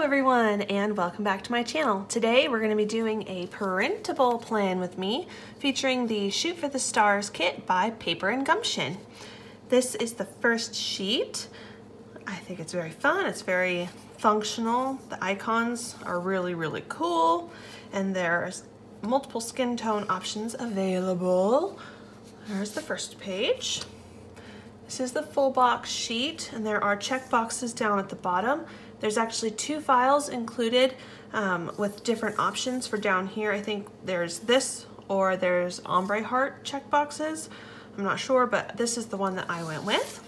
everyone, and welcome back to my channel. Today we're going to be doing a printable plan with me featuring the Shoot for the Stars kit by Paper and Gumption. This is the first sheet. I think it's very fun, it's very functional. The icons are really cool, and there's multiple skin tone options available. There's the first page. This is the full box sheet, and there are check boxes down at the bottom. There's actually two files included with different options for down here. I think there's this or there's ombre heart check boxes. I'm not sure, but this is the one that I went with.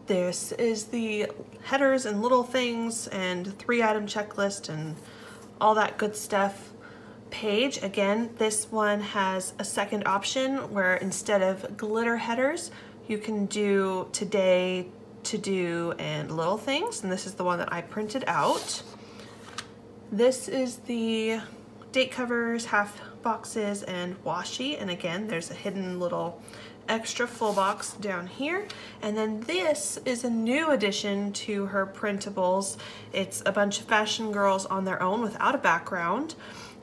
This is the headers and little things and 3-item checklist and all that good stuff page. Again, this one has a second option where instead of glitter headers, you can do today, to do, and little things, and this is the one that I printed out. This is the date covers, half boxes, and washi, and again there's a hidden little extra full box down here. And then this is a new addition to her printables. It's a bunch of fashion girls on their own without a background,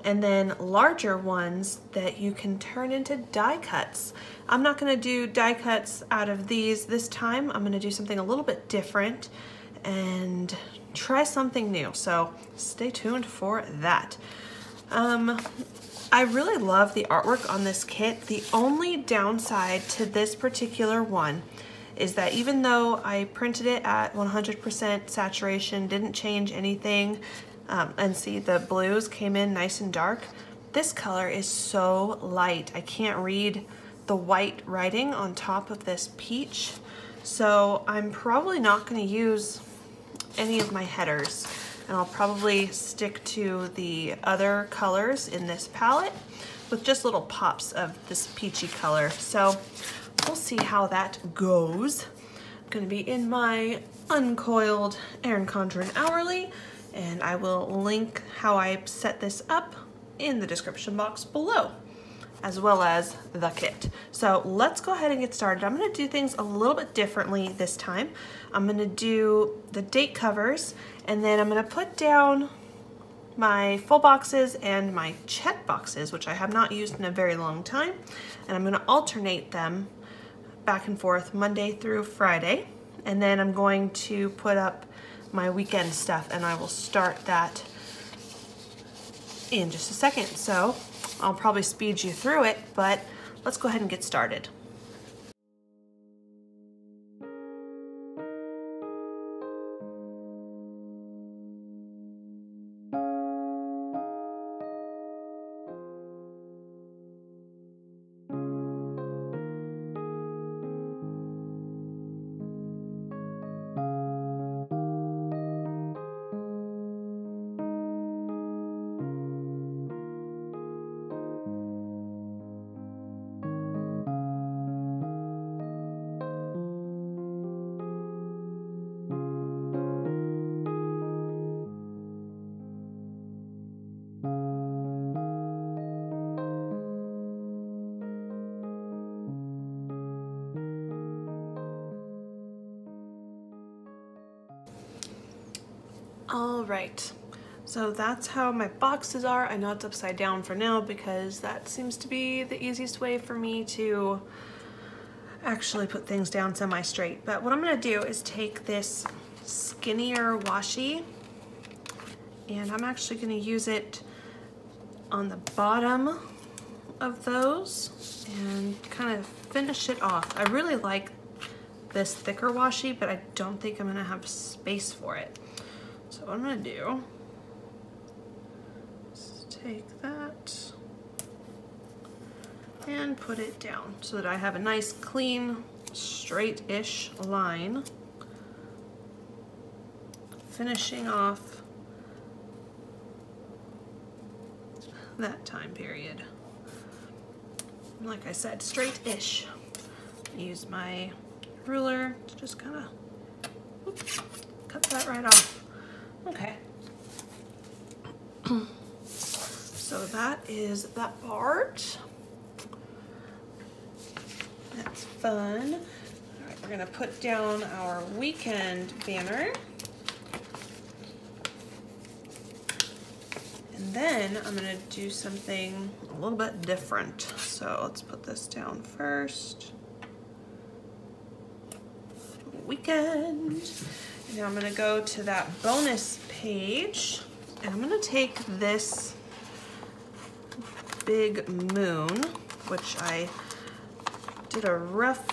and then larger ones that you can turn into die cuts. I'm not going to do die cuts out of these this time. I'm going to do something a little bit different and try something new, so stay tuned for that. I really love the artwork on this kit. The only downside to this particular one is that even though I printed it at 100% saturation, didn't change anything, and see the blues came in nice and dark, this color is so light. I can't read the white writing on top of this peach, so I'm probably not going to use any of my headers, and I'll probably stick to the other colors in this palette with just little pops of this peachy color. So we'll see how that goes. I'm going to be in my uncoiled Erin Condren Hourly, and I will link how I set this up in the description box below, as well as the kit. So let's go ahead and get started. I'm going to do things a little bit differently this time. I'm going to do the date covers, and then I'm going to put down my full boxes and my check boxes, which I have not used in a very long time, and I'm going to alternate them back and forth Monday through Friday, and then I'm going to put up my weekend stuff, and I will start that in just a second. So I'll probably speed you through it, but let's go ahead and get started. All right, so that's how my boxes are. I know it's upside down for now because that seems to be the easiest way for me to actually put things down semi-straight. But what I'm gonna do is take this skinnier washi, and I'm actually gonna use it on the bottom of those and kind of finish it off. I really like this thicker washi, but I don't think I'm gonna have space for it. So what I'm gonna do is take that and put it down so that I have a nice, clean, straight-ish line, finishing off that time period. Like I said, straight-ish. Use my ruler to just kind of cut that right off. Okay, so that is that part. That's fun. All right, we're gonna put down our weekend banner. And then I'm gonna do something a little bit different. So let's put this down first. Weekend. Now I'm gonna go to that bonus page and I'm gonna take this big moon, which I did a rough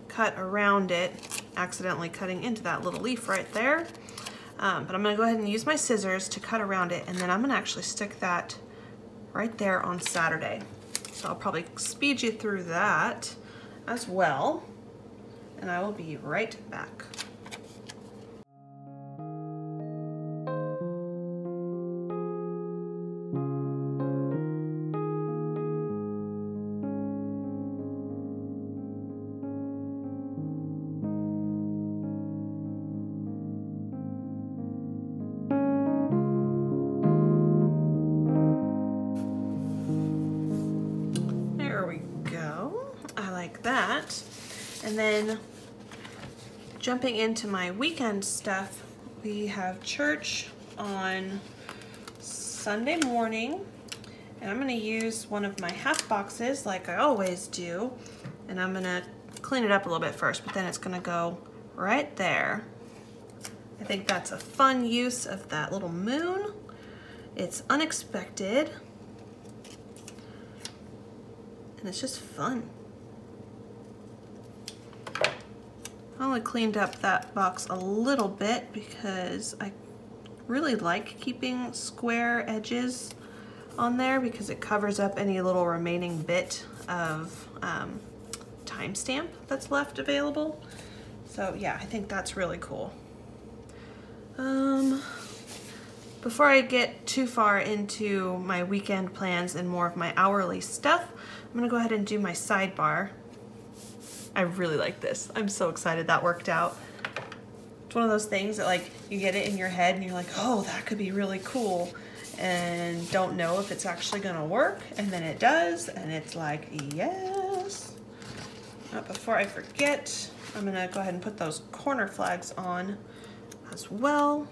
cut around it, accidentally cutting into that little leaf right there. But I'm gonna go ahead and use my scissors to cut around it, and then I'm gonna actually stick that right there on Saturday. So I'll probably speed you through that as well, and I will be right back. That, and then jumping into my weekend stuff, we have church on Sunday morning, and I'm going to use one of my half boxes like I always do, and I'm going to clean it up a little bit first, but then it's going to go right there. I think that's a fun use of that little moon. It's unexpected, and it's just fun. I only cleaned up that box a little bit because I really like keeping square edges on there because it covers up any little remaining bit of timestamp that's left available. So yeah, I think that's really cool. Before I get too far into my weekend plans and more of my hourly stuff, I'm gonna go ahead and do my sidebar. I really like this. I'm so excited that worked out. It's one of those things that like you get it in your head and you're like, oh, that could be really cool, and don't know if it's actually gonna work, and then it does, and it's like, yes. But before I forget, I'm gonna go ahead and put those corner flags on as well.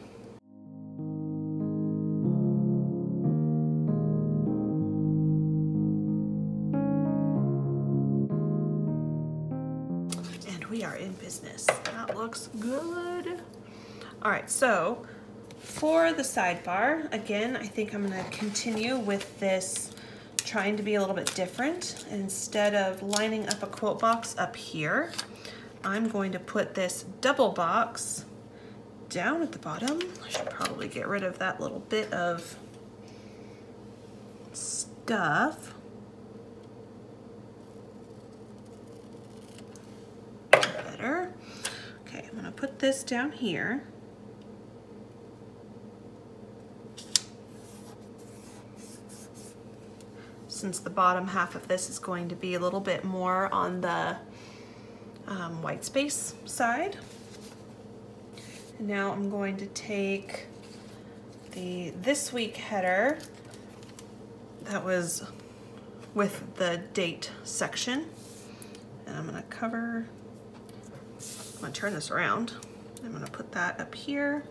We are in business. That looks good. All right, so for the sidebar, again, I think I'm gonna continue with this, trying to be a little bit different. Instead of lining up a quote box up here, I'm going to put this double box down at the bottom. I should probably get rid of that little bit of stuff. Okay, I'm gonna put this down here. Since the bottom half of this is going to be a little bit more on the white space side. And now I'm going to take the this week header that was with the date section, and I'm gonna cover, I'm gonna turn this around. I'm gonna put that up here.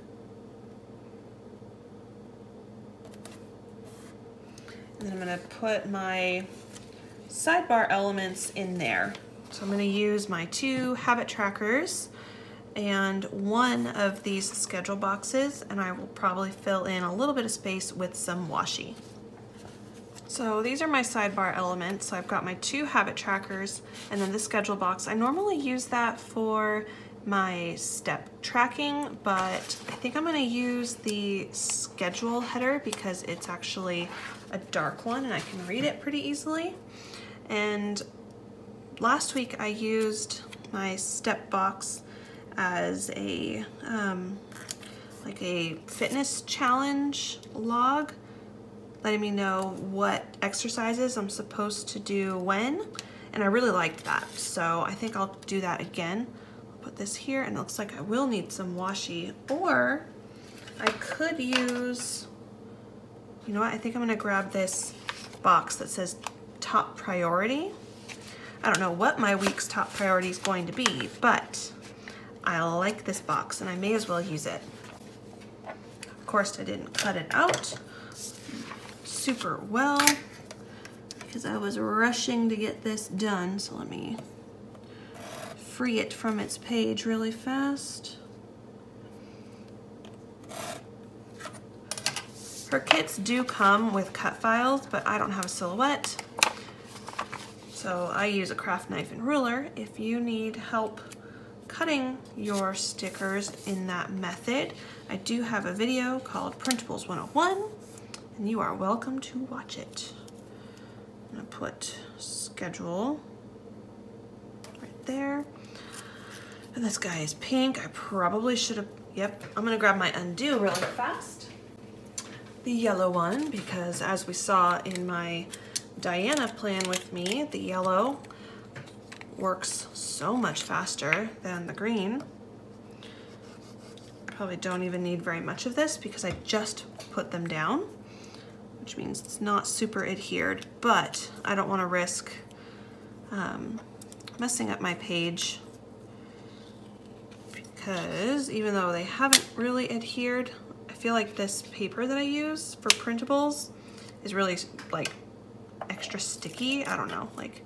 And then I'm gonna put my sidebar elements in there. So I'm gonna use my 2 habit trackers and one of these schedule boxes, and I will probably fill in a little bit of space with some washi. So these are my sidebar elements. So I've got my 2 habit trackers and then the schedule box. I normally use that for my step tracking, but I think I'm gonna use the schedule header because it's actually a dark one and I can read it pretty easily. And last week I used my step box as a like a fitness challenge log, letting me know what exercises I'm supposed to do when, and I really liked that, so I think I'll do that again. I'll put this here, and it looks like I will need some washi, or I could use, you know what, I think I'm gonna grab this box that says top priority. I don't know what my week's top priority is going to be, but I like this box and I may as well use it. Of course, I didn't cut it out super well because I was rushing to get this done. So let me free it from its page really fast. Her kits do come with cut files, but I don't have a silhouette. So I use a craft knife and ruler. If you need help cutting your stickers in that method, I do have a video called Printables 101, and you are welcome to watch it. I'm gonna put schedule right there. And this guy is pink. I probably should have, yep. I'm gonna grab my undo really fast. The yellow one, because as we saw in my Diana plan with me, the yellow works so much faster than the green. Probably don't even need very much of this because I just put them down, which means it's not super adhered, but I don't want to risk messing up my page, because even though they haven't really adhered, I feel like this paper that I use for printables is really like extra sticky. I don't know, like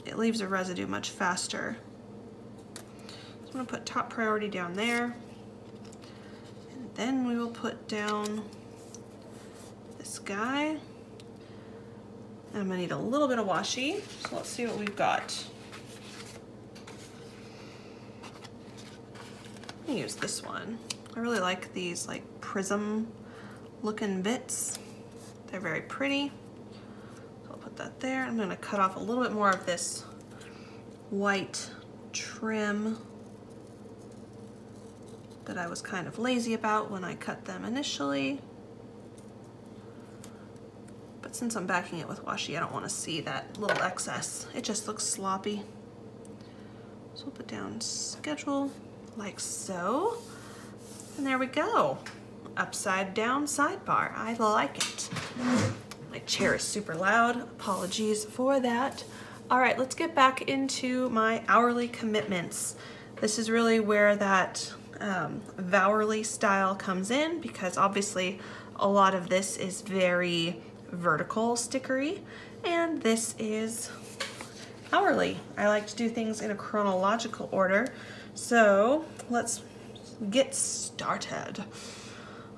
it leaves a residue much faster. So I'm gonna put top priority down there, and then we will put down this guy. And I'm gonna need a little bit of washi, so let's see what we've got. I'm gonna use this one. I really like these like prism looking bits. They're very pretty. So I'll put that there. I'm gonna cut off a little bit more of this white trim that I was kind of lazy about when I cut them initially. But since I'm backing it with washi, I don't want to see that little excess. It just looks sloppy. So we'll put down schedule like so. And there we go. Upside down sidebar. I like it. My chair is super loud. Apologies for that. All right, let's get back into my hourly commitments. This is really where that Vourly style comes in, because obviously a lot of this is very vertical stickery, and this is hourly. I like to do things in a chronological order. So let's get started.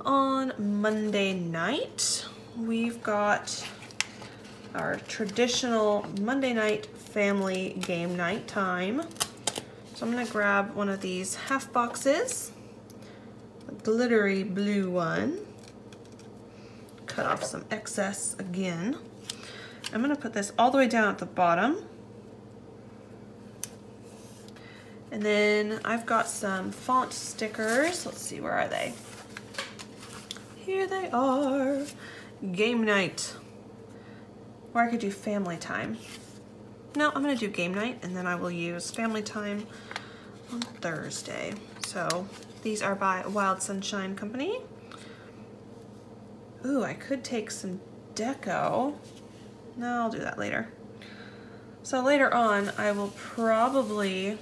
On Monday night, we've got our traditional Monday night family game night time. So I'm gonna grab one of these half boxes, a glittery blue one, cut off some excess again. I'm gonna put this all the way down at the bottom. And then I've got some font stickers. Let's see, where are they? Here they are. Game night. Or I could do family time. No, I'm gonna do game night, and then I will use family time on Thursday. So these are by Wild Sunshine Company. Ooh, I could take some deco. No, I'll do that later. So later on, I will probably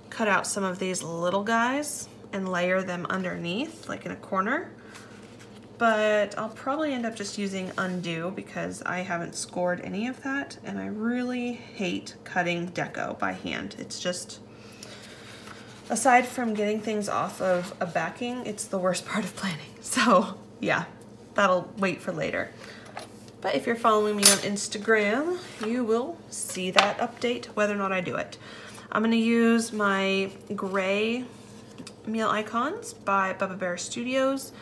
cut out some of these little guys and layer them underneath, like in a corner. But I'll probably end up just using undo because I haven't scored any of that, and I really hate cutting deco by hand. It's just, aside from getting things off of a backing, it's the worst part of planning. So yeah, that'll wait for later. But if you're following me on Instagram, you will see that update whether or not I do it. I'm gonna use my gray meal icons by Bubba Bear Studios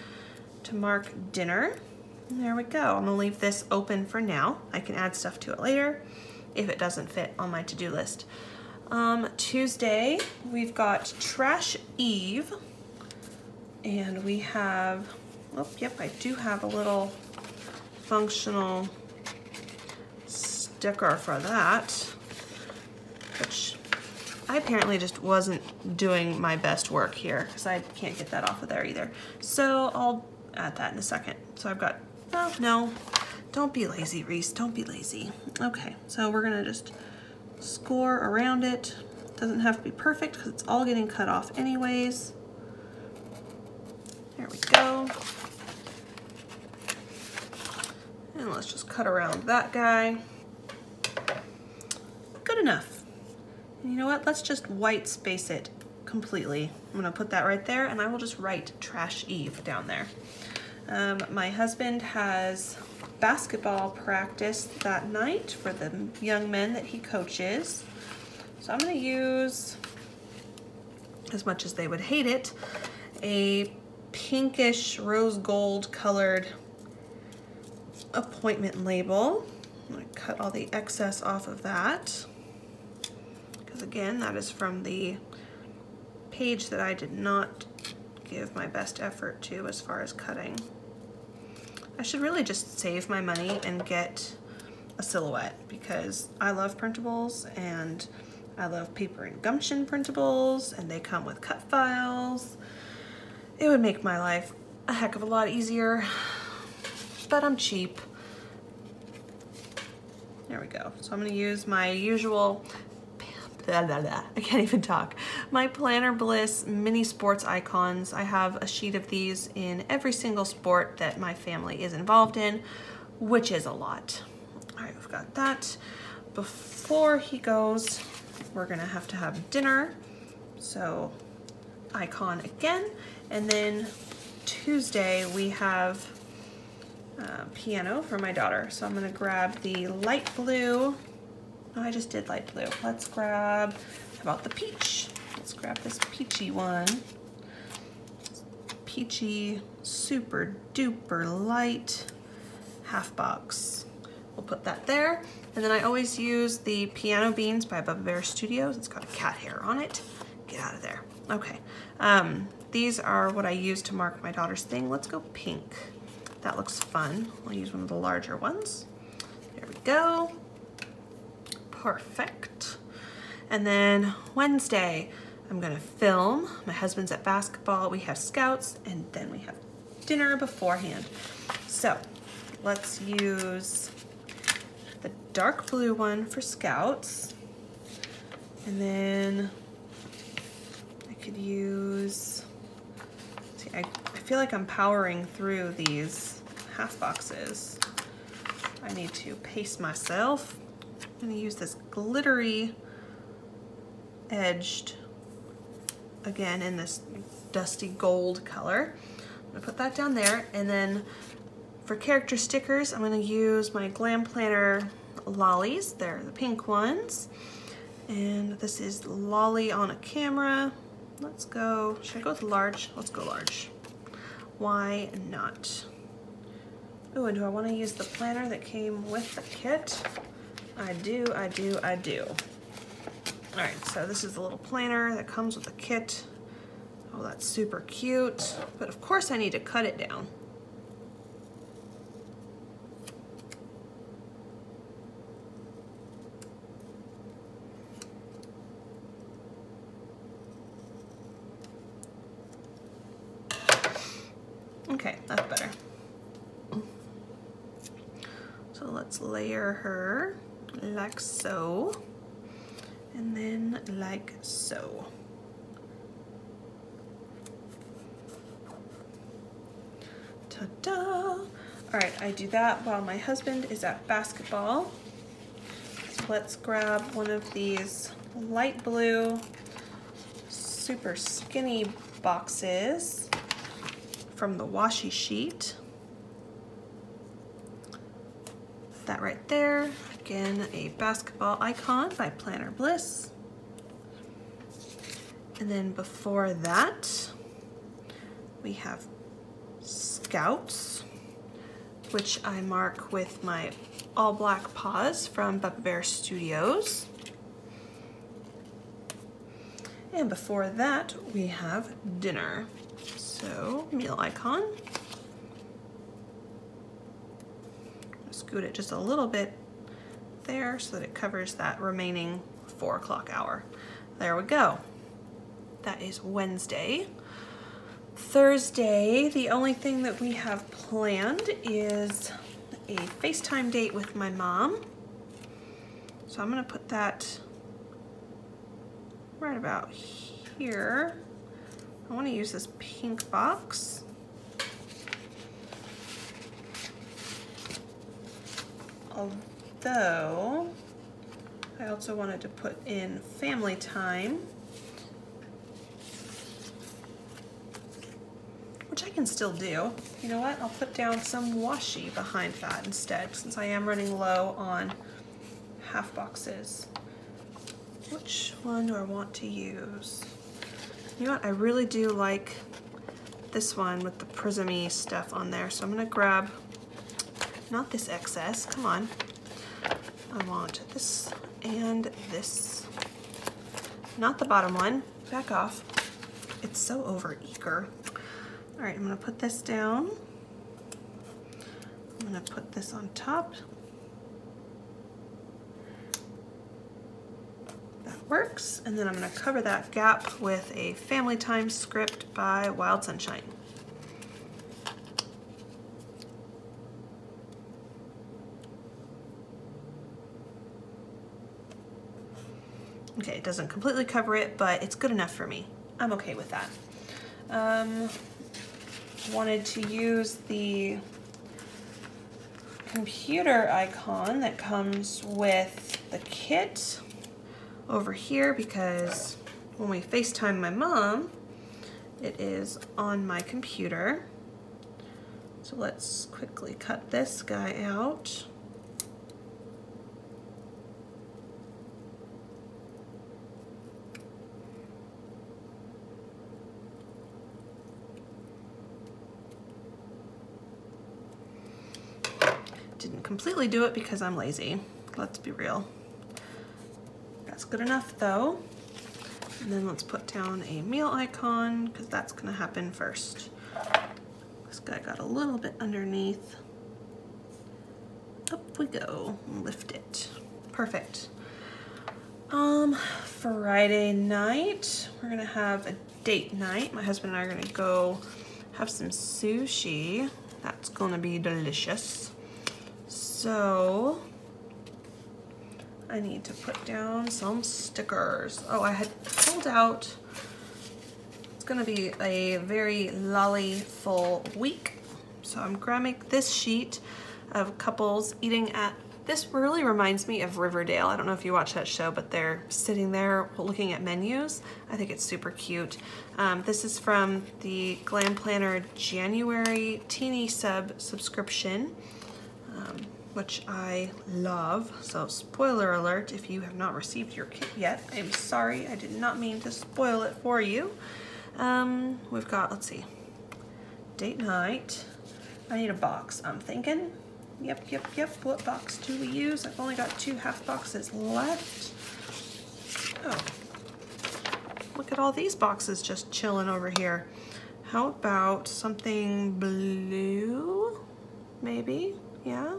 to mark dinner. And there we go. I'm gonna leave this open for now. I can add stuff to it later if it doesn't fit on my to-do list. Tuesday, we've got Trash Eve, and we have, oh, yep, I do have a little functional sticker for that, which I apparently just wasn't doing my best work here because I can't get that off of there either. So I'll add that in a second. So I've got, oh no, don't be lazy, Reese, don't be lazy. Okay, so we're gonna just score around it. Doesn't have to be perfect because it's all getting cut off anyways. There we go. And let's just cut around that guy. Good enough. And you know what? Let's just white space it completely. I'm gonna put that right there, and I will just write Trash Eve down there. My husband has basketball practice that night for the young men that he coaches. So I'm gonna use, as much as they would hate it, a pinkish rose gold colored appointment label. I'm gonna cut all the excess off of that, because again, that is from the page that I did not give my best effort to as far as cutting. I should really just save my money and get a silhouette, because I love printables and I love paper and gumption printables, and they come with cut files. It would make my life a heck of a lot easier, but I'm cheap. There we go. So I'm gonna use my usual, I can't even talk, my Planner Bliss mini sports icons. I have a sheet of these in every single sport that my family is involved in, which is a lot. All right, we've got that. Before he goes, we're gonna have to have dinner. So icon again. And then Tuesday we have piano for my daughter. So I'm gonna grab the light blue. Oh, I just did light blue. Let's grab, how about the peach? Let's grab this peachy one. Peachy, super duper light half box. We'll put that there. And then I always use the Piano Beans by Bear Studios. It's got a cat hair on it. Get out of there. Okay. These are what I use to mark my daughter's thing. Let's go pink. That looks fun. I'll use one of the larger ones. There we go. Perfect. And then Wednesday, I'm gonna film. My husband's at basketball, we have scouts, and then we have dinner beforehand. So let's use the dark blue one for scouts. And then I could use, see, I feel like I'm powering through these half boxes. I need to pace myself. I'm gonna use this glittery edged, again in this dusty gold color. I'm gonna put that down there, and then for character stickers, I'm gonna use my Glam Planner lollies. They're the pink ones. And this is lolly on a camera. Let's go, should I go with large? Let's go large. Why not? Oh, and do I wanna use the planner that came with the kit? I do. All right, so this is the little planner that comes with the kit. Oh, that's super cute. But of course I need to cut it down. Okay, that's better. So let's layer her like so, and then like so. Ta-da! All right, I do that while my husband is at basketball. So let's grab one of these light blue, super skinny boxes from the washi sheet. That right there. Again, a basketball icon by Planner Bliss. And then before that, we have Scouts, which I mark with my all black paws from Bear Studios. And before that, we have dinner. So, meal icon. Scoot it just a little bit there so that it covers that remaining 4 o'clock hour. There we go. That is Wednesday. Thursday, the only thing that we have planned is a FaceTime date with my mom. So I'm gonna put that right about here. I wanna use this pink box. although I also wanted to put in family time, which I can still do. You know what? I'll put down some washi behind that instead, since I am running low on half boxes. Which one do I want to use? You know what? I really do like this one with the prismy stuff on there, so I'm gonna grab, not this excess, come on. I want this and this. Not the bottom one, back off. It's so over-eager. All right, I'm gonna put this down. I'm gonna put this on top. That works. And then I'm gonna cover that gap with a Family Time script by Wild Sunshine. Okay, it doesn't completely cover it, but it's good enough for me. I'm okay with that. Wanted to use the computer icon that comes with the kit over here, because when we FaceTime my mom, it is on my computer. So let's quickly cut this guy out. Didn't completely do it because I'm lazy. Let's be real. That's good enough though. And then let's put down a meal icon, because that's gonna happen first. This guy got a little bit underneath. Up we go, lift it. Perfect. Friday night, we're gonna have a date night. My husband and I are gonna go have some sushi. That's gonna be delicious. So I need to put down some stickers. Oh, I had pulled out, it's gonna be a very lolly-full week. So I'm grabbing this sheet of couples eating at, this really reminds me of Riverdale. I don't know if you watch that show, but they're sitting there looking at menus. I think it's super cute. This is from the Glam Planner January Teeny Sub subscription, which I love. So spoiler alert, if you have not received your kit yet, I'm sorry, I did not mean to spoil it for you. We've got, let's see, date night. I need a box, I'm thinking. Yep. What box do we use? I've only got 2 half boxes left. Oh, look at all these boxes just chilling over here. How about something blue? Maybe, yeah.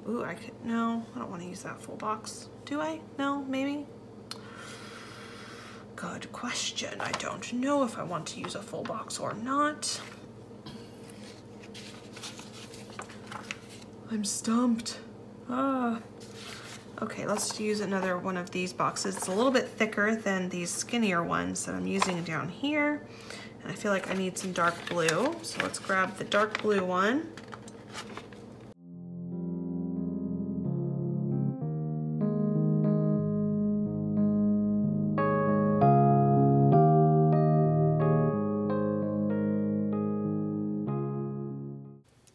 Ooh, I could, no, I don't want to use that full box. Do I? No, maybe? Good question. I don't know if I want to use a full box or not. I'm stumped. Okay, let's use another one of these boxes. It's a little bit thicker than these skinnier ones that I'm using down here. And I feel like I need some dark blue. So let's grab the dark blue one.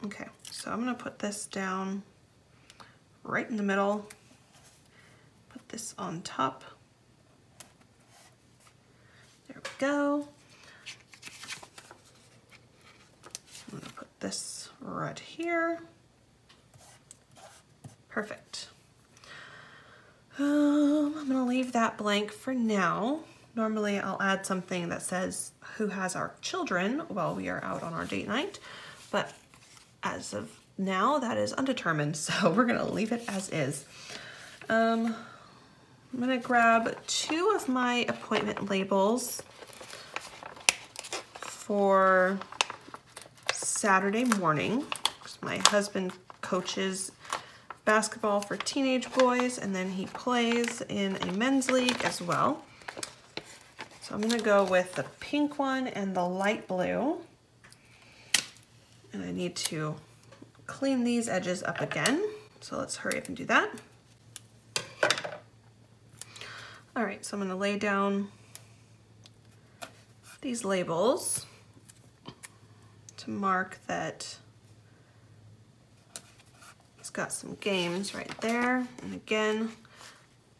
Okay, so I'm gonna put this down right in the middle. Put this on top. There we go. I'm gonna put this right here. Perfect. I'm gonna leave that blank for now. Normally I'll add something that says who has our children while we are out on our date night, but as of now, that is undetermined, so we're gonna leave it as is. I'm gonna grab 2 of my appointment labels for Saturday morning. My husband coaches basketball for teenage boys, and then he plays in a men's league as well. So I'm gonna go with the pink one and the light blue. And I need to clean these edges up again. So let's hurry up and do that. All right, so I'm gonna lay down these labels to mark that it's got some games right there. And again,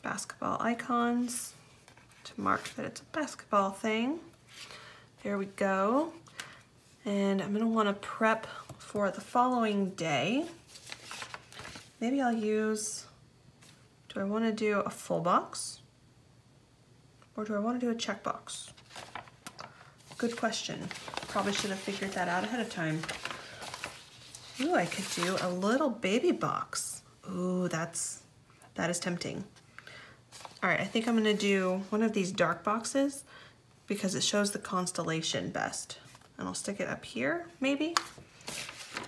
basketball icons to mark that it's a basketball thing. There we go. And I'm gonna wanna prep for the following day. Maybe I'll use, do I wanna do a full box? Or do I wanna do a checkbox? Good question. Probably should have figured that out ahead of time. Ooh, I could do a little baby box. Ooh, that is tempting. All right, I think I'm gonna do one of these dark boxes because it shows the constellation best. And I'll stick it up here, maybe.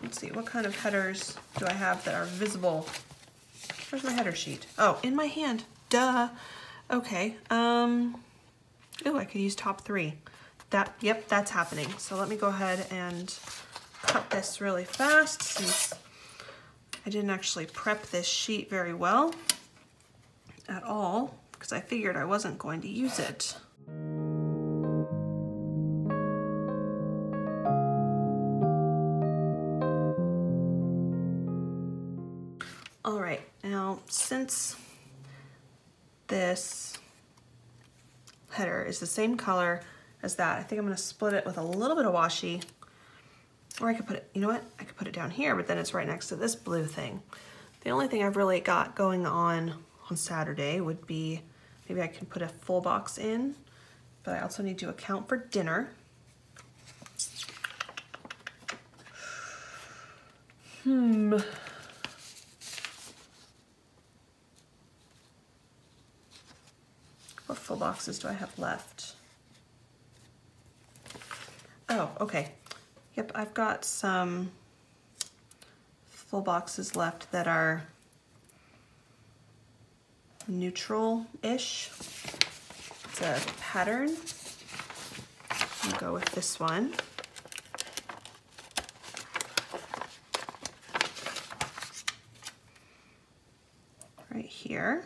Let's see, what kind of headers do I have that are visible? Where's my header sheet? Oh, in my hand, duh. Okay, ooh, I could use top 3. Yep, that's happening. So let me go ahead and cut this really fast since I didn't actually prep this sheet very well at all because I figured I wasn't going to use it. All right, now since this header is the same color as that, I think I'm gonna split it with a little bit of washi, or I could put it, you know what? I could put it down here, but then it's right next to this blue thing. The only thing I've really got going on Saturday would be, maybe I can put a full box in, but I also need to account for dinner. What full boxes do I have left? Oh, okay. Yep, I've got some full boxes left that are neutral-ish. It's a pattern. I'll go with this one. Right here,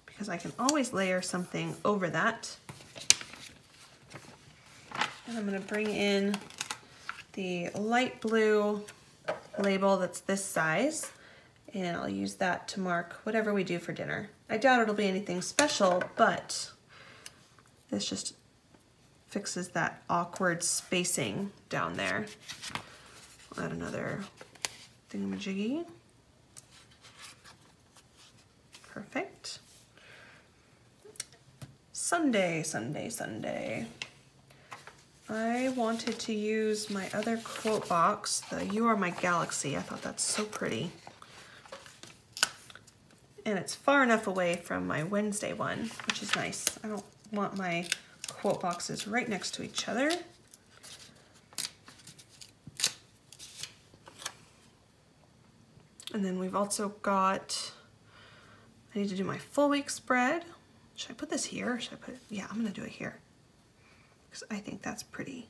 because I can always layer something over that. And I'm gonna bring in the light blue label that's this size, and I'll use that to mark whatever we do for dinner. I doubt it'll be anything special, but this just fixes that awkward spacing down there. I'll add another thingamajiggy. Perfect. Sunday, Sunday, Sunday. I wanted to use my other quote box, the You Are My Galaxy. I thought that's so pretty. And it's far enough away from my Wednesday one, which is nice. I don't want my quote boxes right next to each other. And then we've also got, I need to do my full week spread. Should I put this here? Or should I put it? Yeah, I'm gonna do it here. Because I think that's pretty.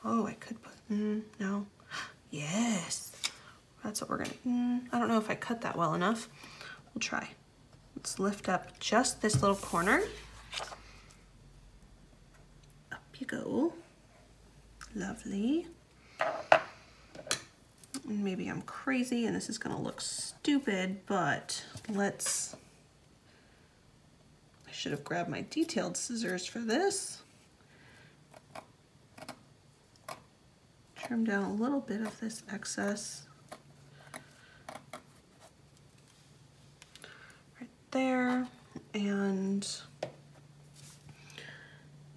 Oh, I could put, no. Yes, that's what we're gonna, I don't know if I cut that well enough. We'll try. Let's lift up just this little corner. Up you go. Lovely. Maybe I'm crazy and this is gonna look stupid, but let's, I should have grabbed my detailed scissors for this. Trim down a little bit of this excess. Right there, and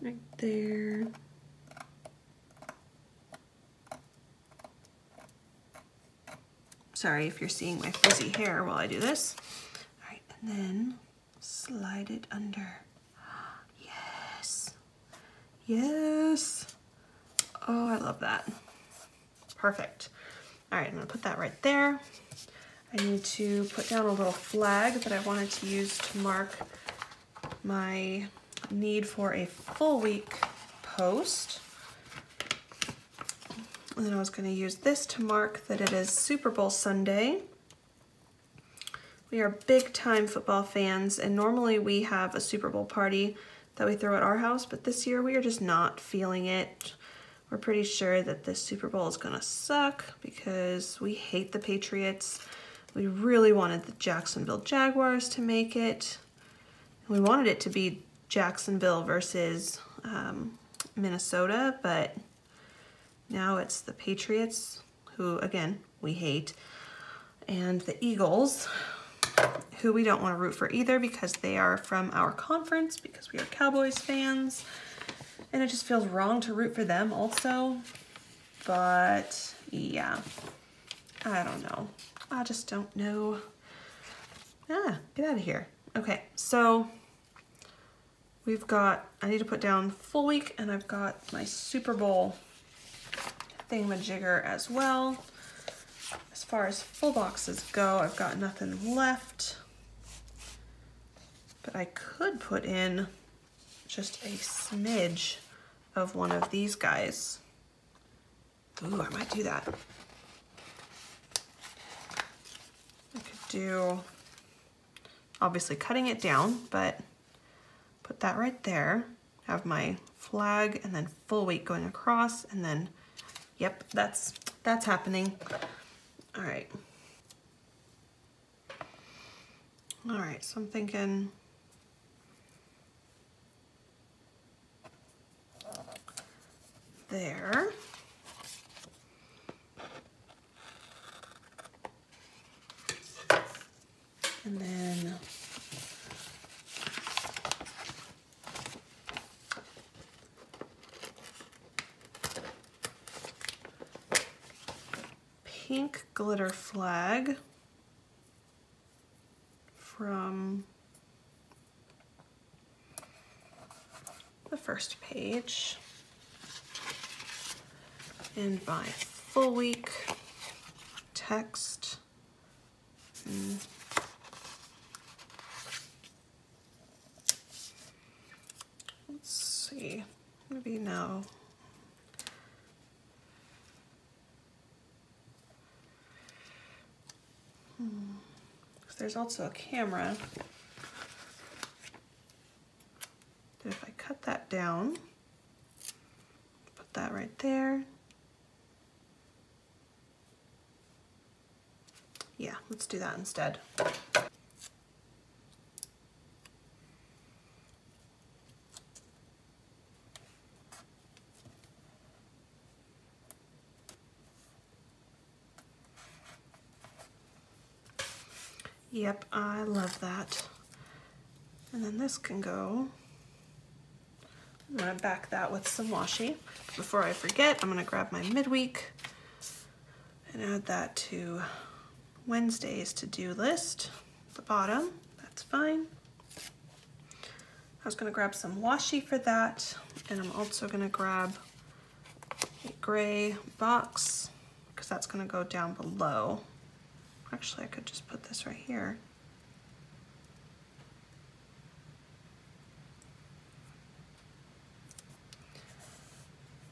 right there. Sorry if you're seeing my frizzy hair while I do this. All right, and then slide it under. Yes, yes. Oh, I love that. Perfect. All right, I'm gonna put that right there. I need to put down a little flag that I wanted to use to mark my need for a full week post. And then I was gonna use this to mark that it is Super Bowl Sunday. We are big time football fans, and normally we have a Super Bowl party that we throw at our house, but this year we are just not feeling it. We're pretty sure that this Super Bowl is gonna suck because we hate the Patriots. We really wanted the Jacksonville Jaguars to make it. We wanted it to be Jacksonville versus Minnesota, but now it's the Patriots, who again, we hate, and the Eagles, who we don't want to root for either because they are from our conference, because we are Cowboys fans, and it just feels wrong to root for them also. But yeah, I don't know. I just don't know. Get out of here. Okay, so we've got, I need to put down full week, and I've got my Super Bowl thingamajigger as well. As far as full boxes go, I've got nothing left. But I could put in just a smidge of one of these guys. Ooh, I might do that. I could do, obviously cutting it down, but put that right there. Have my flag and then full weight going across, and then, yep, that's happening. All right. All right, so I'm thinking there. And then pink glitter flag from the first page. And my full week text. Let's see, maybe no. There's also a camera. But if I cut that down, put that right there. Yeah, let's do that instead. Yep, I love that. And then this can go. I'm gonna back that with some washi. Before I forget, I'm gonna grab my midweek and add that to Wednesday's to-do list at the bottom. That's fine. I was gonna grab some washi for that, and I'm also gonna grab a gray box because that's gonna go down below. Actually, I could just put this right here.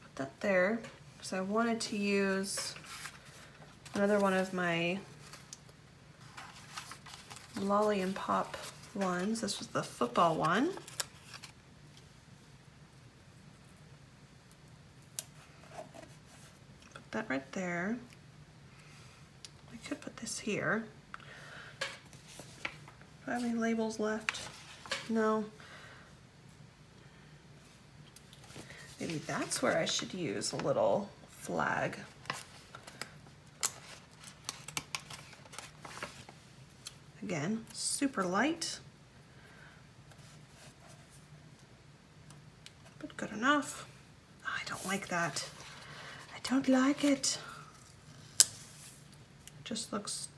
Put that there, because I wanted to use another one of my Lolly and Pop ones. This was the football one. Put that right there. I could put this here. Do I have any labels left? No. Maybe that's where I should use a little flag. Again, super light, but good enough. I don't like that. I don't like it. Just looks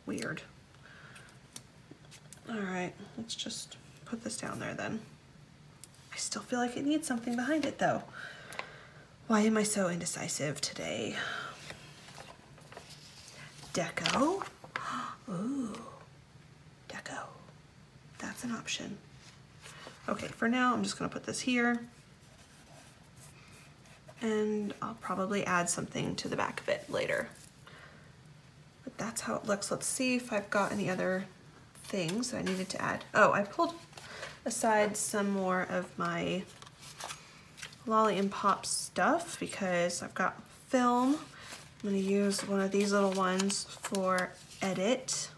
weird. All right, let's just put this down there then. I still feel like it needs something behind it though. Why am I so indecisive today? Deco? Ooh, deco. That's an option. Okay, for now, I'm just gonna put this here, and I'll probably add something to the back of it later. But that's how it looks. Let's see if I've got any other things that I needed to add. Oh, I pulled aside some more of my Lolly and Pop stuff because I've got film. I'm going to use one of these little ones for edit.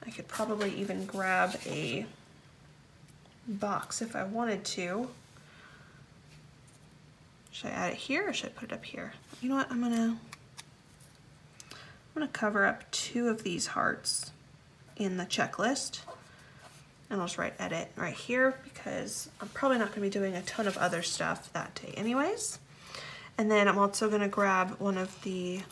I could probably even grab a box if I wanted to. Should I add it here or should I put it up here? You know what, I'm gonna cover up 2 of these hearts in the checklist, and I'll just write edit right here because I'm probably not gonna be doing a ton of other stuff that day anyways. And then I'm also gonna grab one of the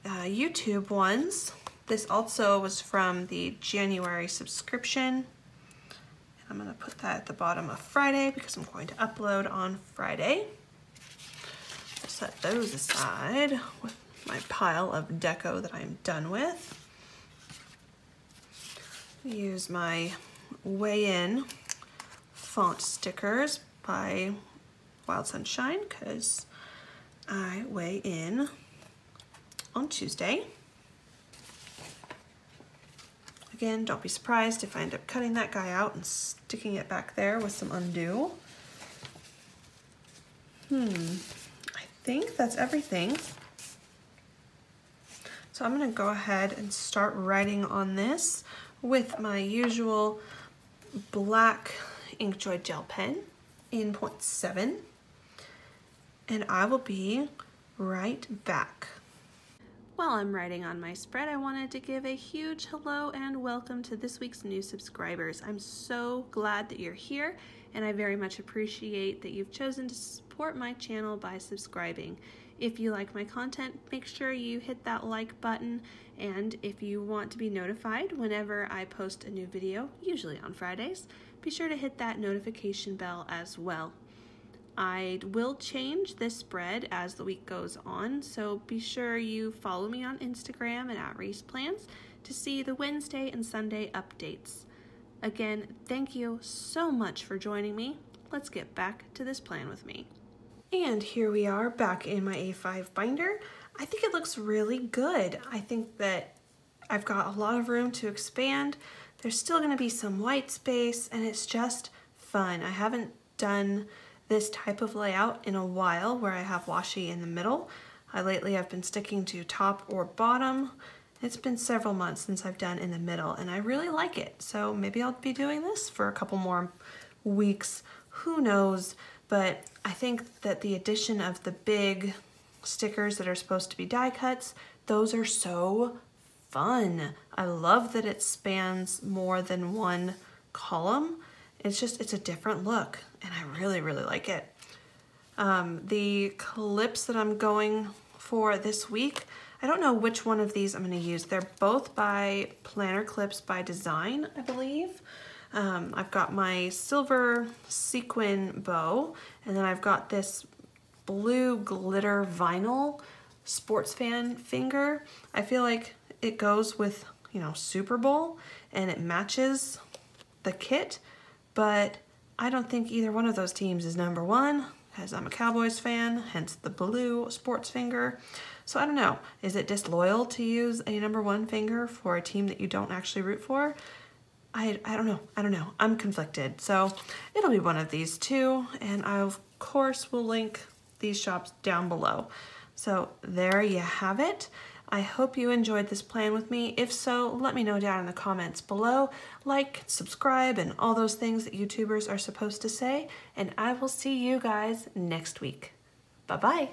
YouTube ones. This also was from the January subscription. I'm gonna put that at the bottom of Friday because I'm going to upload on Friday. Set those aside with my pile of deco that I'm done with. Use my Weigh In font stickers by Wild Sunshine because I weigh in on Tuesday. Again, don't be surprised if I end up cutting that guy out and sticking it back there with some undo. I think that's everything. So I'm gonna go ahead and start writing on this with my usual black Inkjoy gel pen in 0.7, and I will be right back. While I'm writing on my spread, I wanted to give a huge hello and welcome to this week's new subscribers. I'm so glad that you're here, and I very much appreciate that you've chosen to support my channel by subscribing. If you like my content, make sure you hit that like button, and if you want to be notified whenever I post a new video, usually on Fridays, be sure to hit that notification bell as well. I will change this spread as the week goes on, so be sure you follow me on Instagram and at Reese Plans to see the Wednesday and Sunday updates. Again, thank you so much for joining me. Let's get back to this plan with me. And here we are back in my A5 binder. I think it looks really good. I think that I've got a lot of room to expand. There's still going to be some white space, and it's just fun. I haven't done this type of layout in a while where I have washi in the middle. Lately I've been sticking to top or bottom. It's been several months since I've done in the middle, and I really like it. So maybe I'll be doing this for a couple more weeks. Who knows? But I think that the addition of the big stickers that are supposed to be die cuts, those are so fun. I love that it spans more than one column. It's a different look, and I really, really like it. The clips that I'm going for this week, I don't know which one of these I'm going to use. They're both by Planner Clips by Design, I believe. I've got my silver sequin bow, and then I've got this blue glitter vinyl sports fan finger. I feel like it goes with, you know, Super Bowl, and it matches the kit, but I don't think either one of those teams is number one, because I'm a Cowboys fan, hence the blue sports finger. So I don't know, is it disloyal to use a number one finger for a team that you don't actually root for? I don't know. I'm conflicted. So it'll be one of these two, and I of course will link these shops down below. So there you have it. I hope you enjoyed this plan with me. If so, let me know down in the comments below. Like, subscribe, and all those things that YouTubers are supposed to say, and I will see you guys next week. Bye-bye.